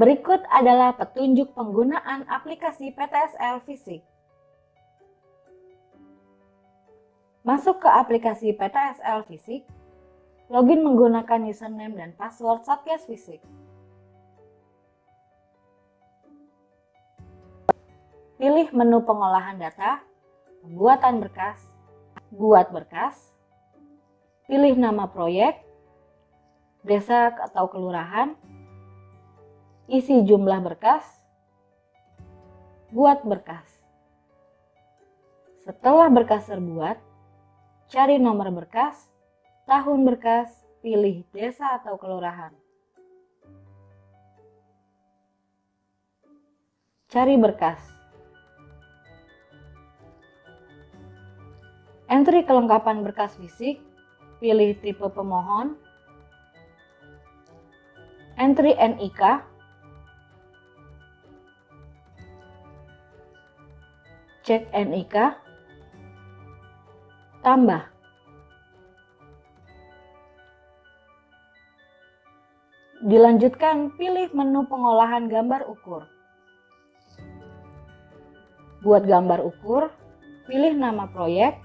Berikut adalah petunjuk penggunaan aplikasi PTSL Fisik. Masuk ke aplikasi PTSL Fisik, login menggunakan username dan password Satgas Fisik. Pilih menu pengolahan data, pembuatan berkas, buat berkas, pilih nama proyek, desa atau kelurahan, isi jumlah berkas, buat berkas. Setelah berkas terbuat, cari nomor berkas, tahun berkas, pilih desa atau kelurahan. Cari berkas. Entry kelengkapan berkas fisik, pilih tipe pemohon, entry NIK, cek NIK, tambah. Dilanjutkan, pilih menu pengolahan gambar ukur. Buat gambar ukur, pilih nama proyek,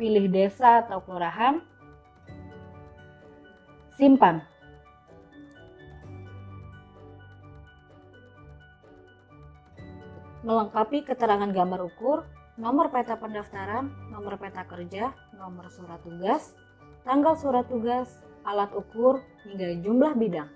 pilih desa atau kelurahan, simpan. Melengkapi keterangan gambar ukur, nomor peta pendaftaran, nomor peta kerja, nomor surat tugas, tanggal surat tugas, alat ukur, hingga jumlah bidang.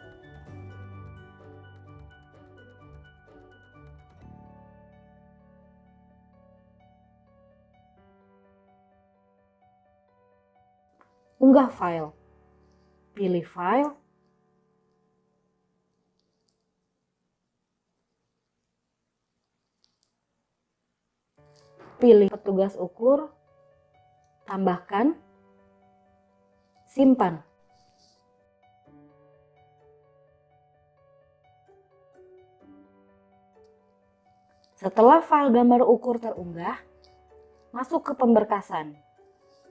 Unggah file. Pilih file. Pilih petugas ukur, tambahkan, simpan. Setelah file gambar ukur terunggah, masuk ke pemberkasan.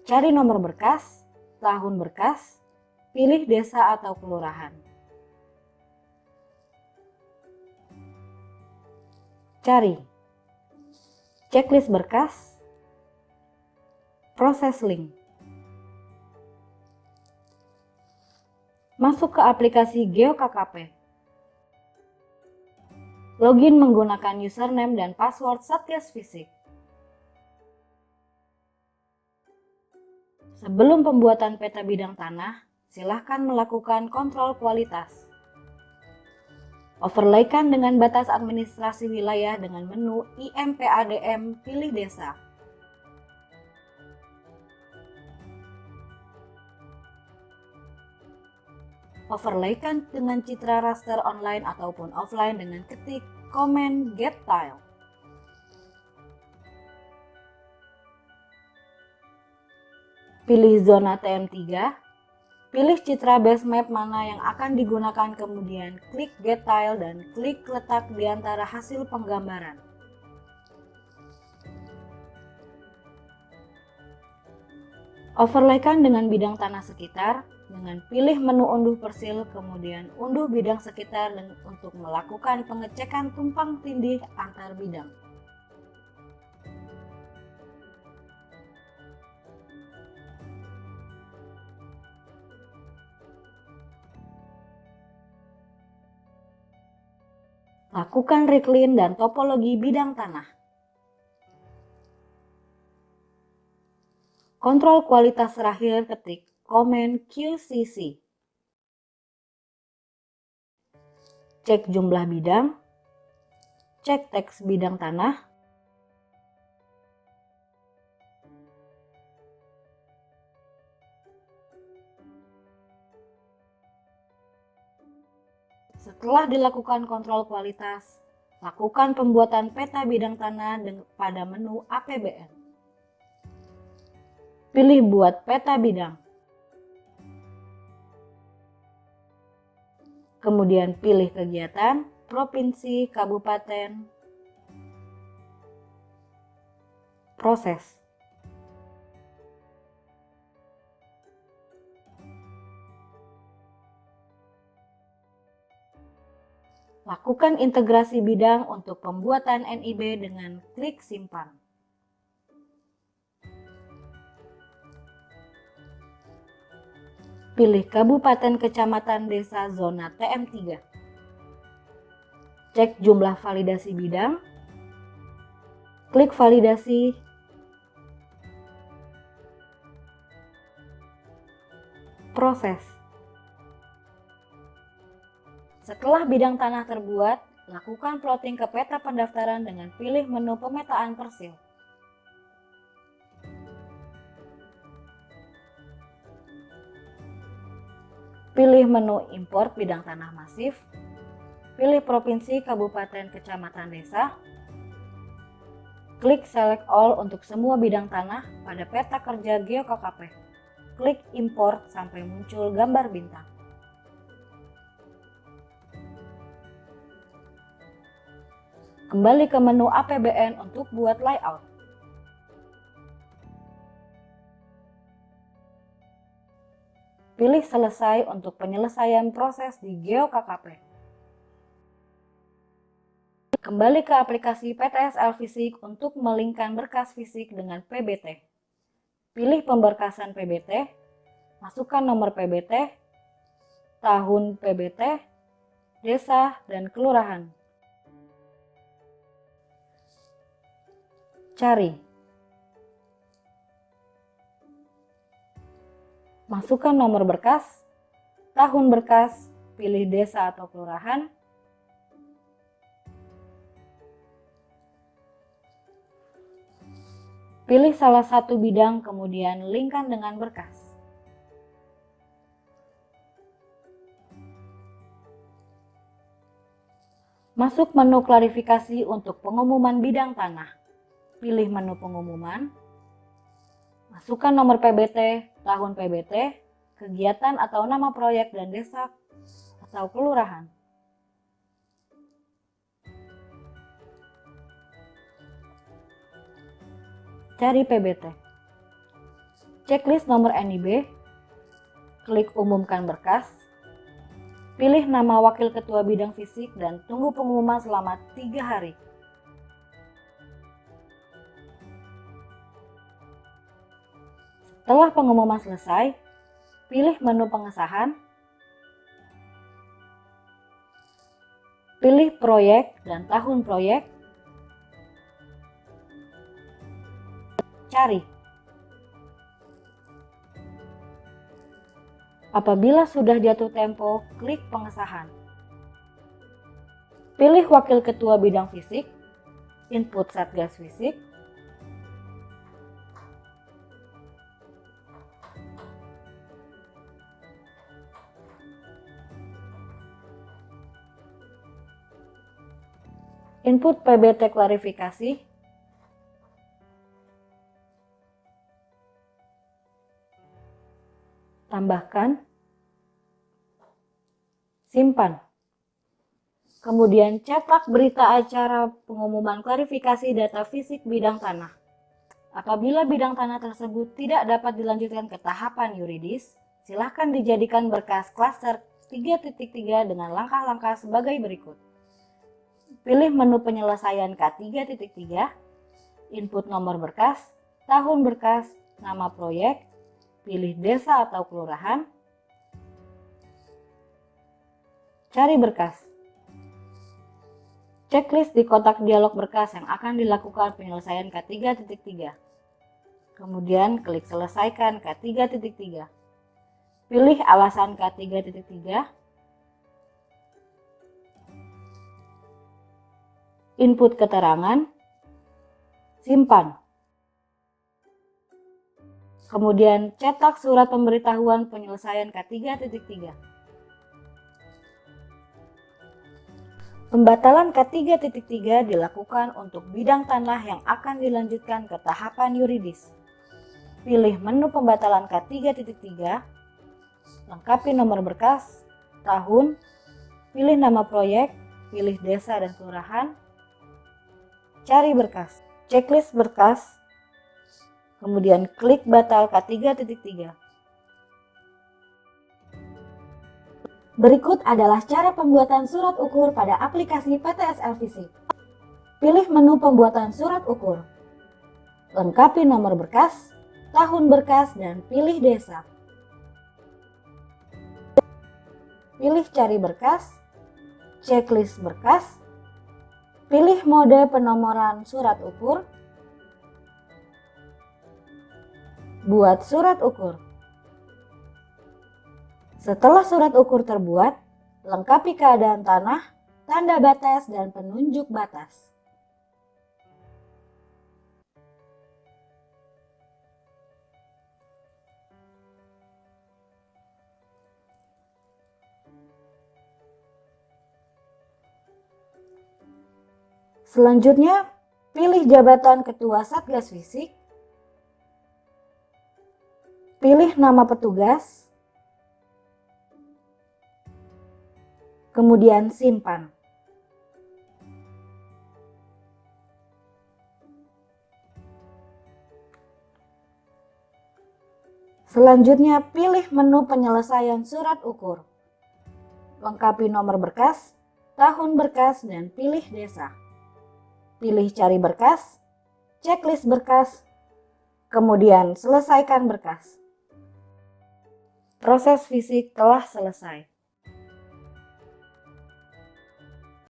Cari nomor berkas, tahun berkas, pilih desa atau kelurahan. Cari. Checklist berkas, proses link. Masuk ke aplikasi GeoKKP. Login menggunakan username dan password Satgas Fisik. Sebelum pembuatan peta bidang tanah, silakan melakukan kontrol kualitas. Overlaykan dengan batas administrasi wilayah dengan menu IMPADM, pilih desa. Overlaykan dengan citra raster online ataupun offline dengan ketik komen get tile. Pilih zona TM3, pilih citra base map mana yang akan digunakan, kemudian klik get tile dan klik letak di antara hasil penggambaran. Overlaykan dengan bidang tanah sekitar, dengan pilih menu unduh persil, kemudian unduh bidang sekitar dan untuk melakukan pengecekan tumpang tindih antar bidang. Lakukan reclaim dan topologi bidang tanah. Kontrol kualitas terakhir, ketik komen QCC. Cek jumlah bidang, cek teks bidang tanah, setelah dilakukan kontrol kualitas, lakukan pembuatan peta bidang tanah pada menu APBN. Pilih buat peta bidang. Kemudian pilih kegiatan, provinsi, kabupaten, proses. Lakukan integrasi bidang untuk pembuatan NIB dengan klik simpan. Pilih Kabupaten Kecamatan Desa zona TM3. Cek jumlah validasi bidang. Klik validasi. Proses. Setelah bidang tanah terbuat, lakukan plotting ke peta pendaftaran dengan pilih menu pemetaan parcel. Pilih menu import bidang tanah masif. Pilih provinsi, kabupaten, kecamatan, desa. Klik select all untuk semua bidang tanah pada peta kerja GeoKKP. Klik import sampai muncul gambar bintang. Kembali ke menu APBN untuk buat layout. Pilih selesai untuk penyelesaian proses di GeoKKP. Kembali ke aplikasi PTSL Fisik untuk melingkan berkas fisik dengan PBT. Pilih pemberkasan PBT, masukkan nomor PBT, tahun PBT, desa, dan kelurahan. Cari. Masukkan nomor berkas, tahun berkas, pilih desa atau kelurahan. Pilih salah satu bidang, kemudian linkkan dengan berkas. Masuk menu klarifikasi untuk pengumuman bidang tanah. Pilih menu pengumuman. Masukkan nomor PBT, tahun PBT, kegiatan atau nama proyek dan desa atau kelurahan. Cari PBT. Checklist nomor NIB. Klik umumkan berkas. Pilih nama wakil ketua bidang fisik dan tunggu pengumuman selama 3 hari. Setelah pengumuman selesai, pilih menu pengesahan. Pilih proyek dan tahun proyek. Cari. Apabila sudah jatuh tempo, klik pengesahan. Pilih wakil ketua bidang fisik, input Satgas Fisik, input PBT klarifikasi, tambahkan, simpan. Kemudian cetak berita acara pengumuman klarifikasi data fisik bidang tanah. Apabila bidang tanah tersebut tidak dapat dilanjutkan ke tahapan yuridis, silakan dijadikan berkas klaster 3.3 dengan langkah-langkah sebagai berikut. Pilih menu penyelesaian K3.3, input nomor berkas, tahun berkas, nama proyek, pilih desa atau kelurahan, cari berkas. Checklist di kotak dialog berkas yang akan dilakukan penyelesaian K3.3. Kemudian klik selesaikan K3.3. Pilih alasan K3.3. Input keterangan, simpan. Kemudian cetak surat pemberitahuan penyelesaian K3.3. Pembatalan K3.3 dilakukan untuk bidang tanah yang akan dilanjutkan ke tahapan yuridis. Pilih menu pembatalan K3.3, lengkapi nomor berkas, tahun, pilih nama proyek, pilih desa dan kelurahan, cari berkas, checklist berkas, kemudian klik batal K3.3. Berikut adalah cara pembuatan surat ukur pada aplikasi PTSL Fisik. Pilih menu pembuatan surat ukur. Lengkapi nomor berkas, tahun berkas, dan pilih desa. Pilih cari berkas, checklist berkas, pilih mode penomoran surat ukur, buat surat ukur. Setelah surat ukur terbuat, lengkapi keadaan tanah, tanda batas, dan penunjuk batas. Selanjutnya, pilih jabatan Ketua Satgas Fisik, pilih nama petugas, kemudian simpan. Selanjutnya, pilih menu penyelesaian surat ukur. Lengkapi nomor berkas, tahun berkas, dan pilih desa. Pilih cari berkas, checklist berkas, kemudian selesaikan berkas. Proses fisik telah selesai.